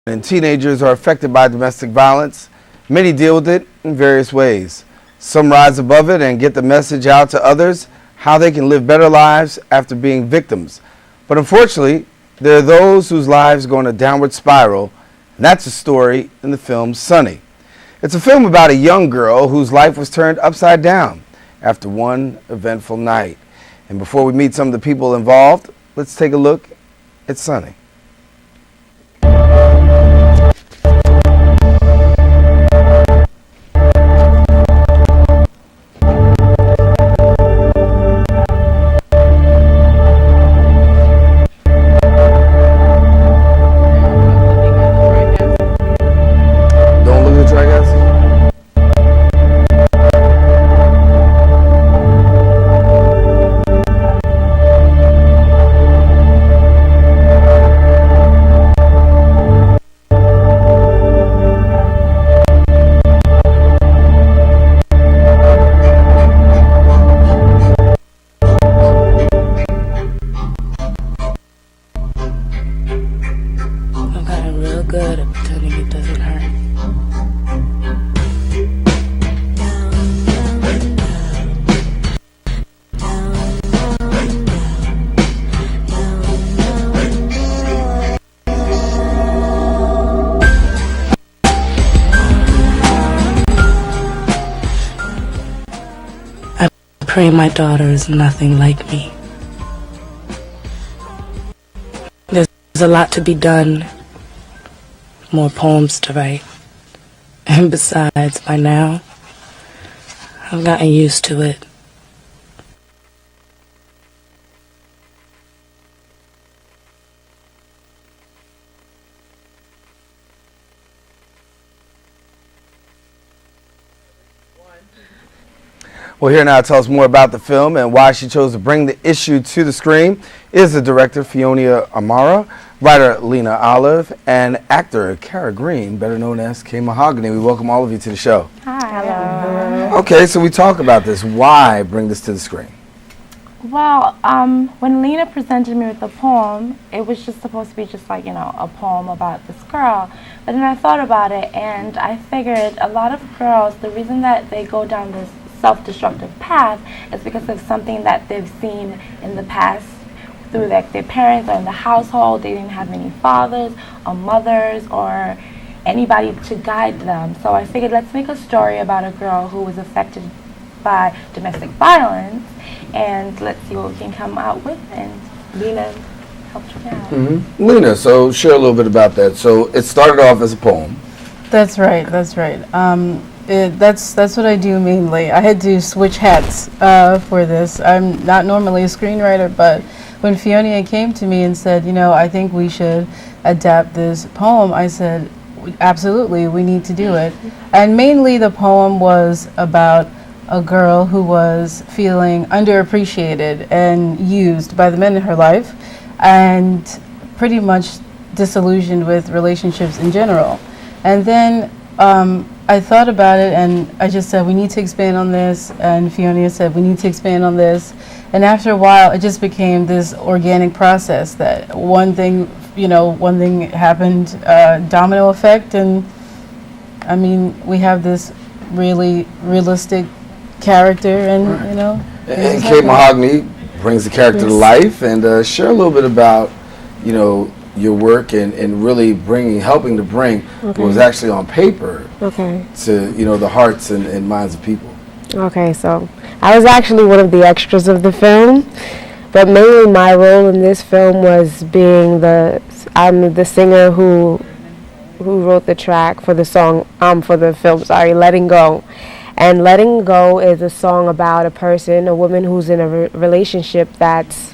And teenagers are affected by domestic violence. Many deal with it in various ways. Some rise above it and get the message out to others how they can live better lives after being victims. But unfortunately, there are those whose lives go in a downward spiral, and that's the story in the film Sunny. It's a film about a young girl whose life was turned upside down after one eventful night. And before we meet some of the people involved, let's take a look at Sunny. I pray my daughter is nothing like me. There's a lot to be done, more poems to write. And besides, by now, I've gotten used to it. Well, here now to tell us more about the film and why she chose to bring the issue to the screen is the director, Fionia Amara, writer, Lena Olive, and actor, Cara Green, better known as K Mahogany. We welcome all of you to the show. Hi. Hello. Okay, so we talk about this. Why bring this to the screen? Well, when Lena presented me with the poem, it was just supposed to be just like, a poem about this girl. But then I thought about it, and I figured a lot of girls, the reason that they go down this self-destructive path is because of something that they've seen in the past through like their parents or in the household. They didn't have any fathers or mothers or anybody to guide them. So I figured let's make a story about a girl who was affected by domestic violence, and let's see what we can come out with. And Lena helped me out. Mm-hmm. Lena, so share a little bit about that. So it started off as a poem. That's right. That's what I do mainly. I had to switch hats for this. I'm not normally a screenwriter, but when Fionia came to me and said, I think we should adapt this poem, I said, absolutely, we need to do it. And mainly the poem was about a girl who was feeling underappreciated and used by the men in her life and pretty much disillusioned with relationships in general. And then I thought about it and I just said, we need to expand on this. And Fionia said, we need to expand on this. And after a while, it just became this organic process that one thing happened, domino effect. And I mean, we have this really realistic character and, right. And K Mahogany brings the character to life. And share a little bit about, your work and really helping to bring what was actually on paper to, the hearts and minds of people. Okay, so I was actually one of the extras of the film, but mainly my role in this film was being I'm the singer who wrote the track for the song, for the film, Letting Go. And Letting Go is a song about a woman who's in a relationship that's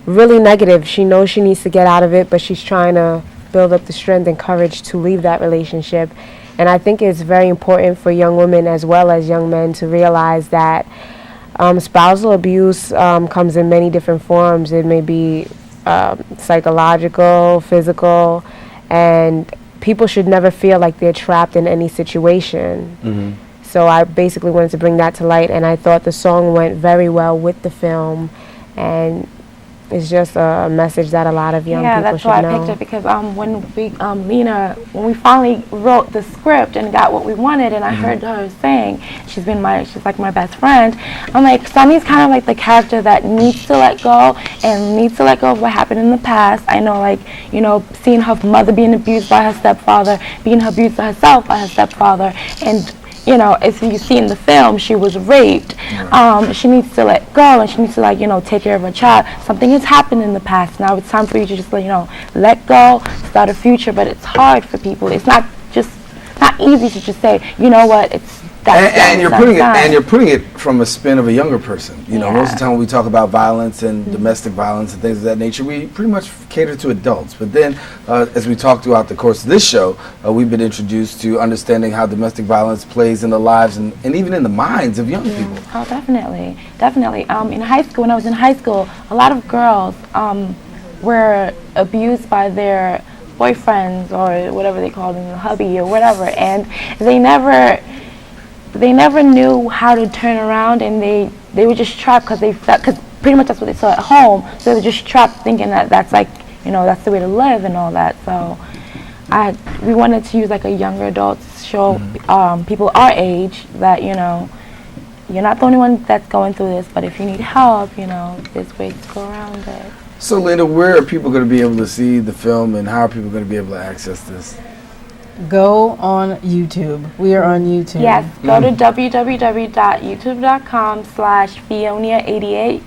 really negative. She knows she needs to get out of it, but she's trying to build up the strength and courage to leave that relationship. And I think it's very important for young women as well as young men to realize that spousal abuse comes in many different forms. It may be psychological, physical, and people should never feel like they're trapped in any situation. Mm-hmm. So I basically wanted to bring that to light, and I thought the song went very well with the film, and it's just a message that a lot of young Yeah, people that's should why I know. picked it, because when we finally wrote the script and got what we wanted, and I heard her saying she's like my best friend. I'm like, Sunny's kind of like the character that needs to let go and needs to let go of what happened in the past. I know, like, you know, seeing her mother being abused by her stepfather, being abused herself by her stepfather, and you know, as you see in the film, she was raped. She needs to let go, and she needs to, like, you know, take care of her child. Something has happened in the past. Now it's time for you to just, you know, let go, start a future. But it's hard for people. It's not easy to just say, you know what, it's that's and you're putting it from a spin of a younger person. You know, most of the time when we talk about violence and domestic violence and things of that nature, we pretty much cater to adults. But then, as we talk throughout the course of this show, we've been introduced to understanding how domestic violence plays in the lives and even in the minds of young people. Oh, definitely. In high school, when I was in high school, a lot of girls were abused by their boyfriends or whatever they call them, hubby or whatever, and they never knew how to turn around, and they were just trapped because pretty much that's what they saw at home. So they were just trapped thinking that that's, like, you know, that's the way to live and all that. So we wanted to use, like, a younger adult to show people our age that, you know, you're not the only one that's going through this, but if you need help, you know, there's ways to go around it. So, Lena, where are people going to be able to see the film, and how are people going to be able to access this? Go on YouTube. We are on YouTube. Yes, go to www.youtube.com/Fionia88,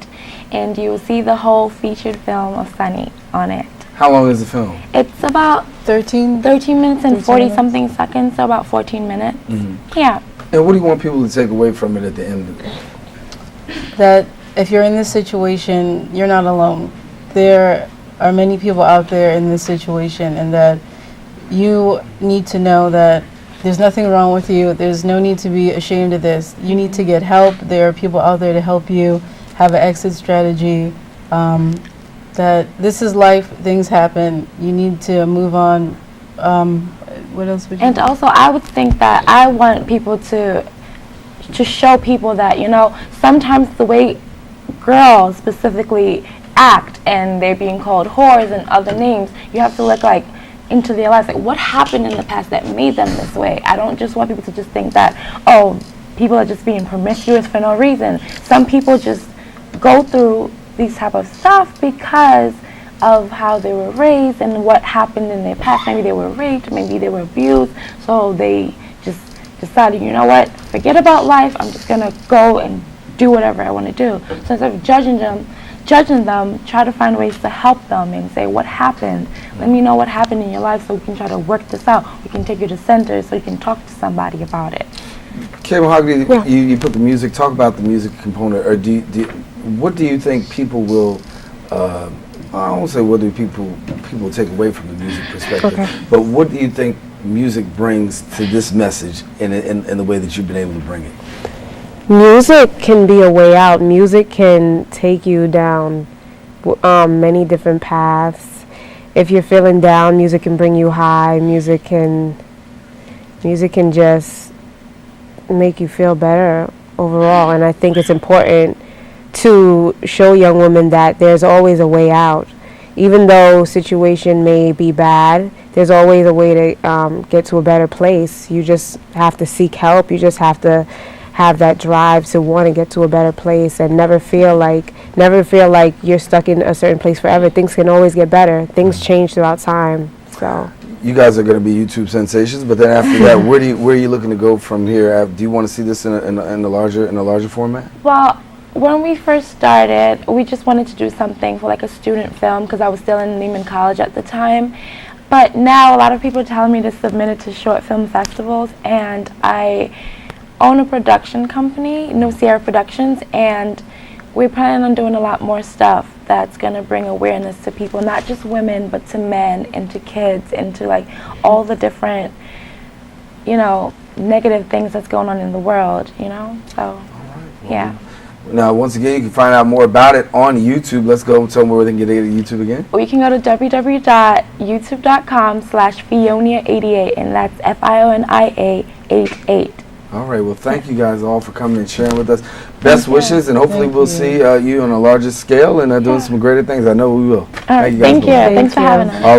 and you will see the whole featured film of Sunny on it. How long is the film? It's about 13 minutes and 40-something seconds, so about 14 minutes. Yeah. And what do you want people to take away from it at the end of it? That if you're in this situation, you're not alone. There are many people out there in this situation, and that you need to know that there's nothing wrong with you. There's no need to be ashamed of this. You need to get help. There are people out there to help you have an exit strategy. That this is life. Things happen. You need to move on. What else would you? And also, I would think that I want people to show people that, you know, sometimes the way girls specifically act, and they're being called whores and other names, you have to look, like, into their lives, like, what happened in the past that made them this way. I don't just want people to just think that, oh, people are just being promiscuous for no reason. Some people just go through these type of stuff because of how they were raised and what happened in their past. Maybe they were raped, maybe they were abused, so they just decided, you know what, forget about life, I'm just gonna go and do whatever I want to do. So instead of judging them, try to find ways to help them and say, what happened? Let me know what happened in your life so we can try to work this out. We can take you to center so you can talk to somebody about it. Kay Mahogany, you put the music, talk about the music component, or what do you think people will, I won't say what do people will take away from the music perspective, but what do you think music brings to this message in the way that you've been able to bring it? Music can be a way out. Music can take you down many different paths. If you're feeling down, music can bring you high. Music can just make you feel better overall. And I think it's important to show young women that there's always a way out. Even though situation may be bad, there's always a way to get to a better place. You just have to seek help. You just have to have that drive to want to get to a better place, and never feel like you're stuck in a certain place forever. Things can always get better. Things change throughout time. So you guys are going to be YouTube sensations, but then after that, where are you looking to go from here? Do you want to see this in a larger format? Well, when we first started, we just wanted to do something for, like, a student film, because I was still in Lehman College at the time. But now a lot of people are telling me to submit it to short film festivals, and I own a production company, New Sierra Productions, and we're planning on doing a lot more stuff that's going to bring awareness to people, not just women, but to men and to kids and to, like, all the different, you know, negative things that's going on in the world, you know? So, yeah. Now, once again, you can find out more about it on YouTube. Let's go and tell them where they can get it at YouTube again. Or you can go to www.youtube.com/Fionia88, and that's FIONIA88. All right. Well, thank you guys all for coming and sharing with us. Best wishes, and hopefully we'll see you on a larger scale and doing some greater things. I know we will. All right, Thank you guys. thank you. Thanks for having us. All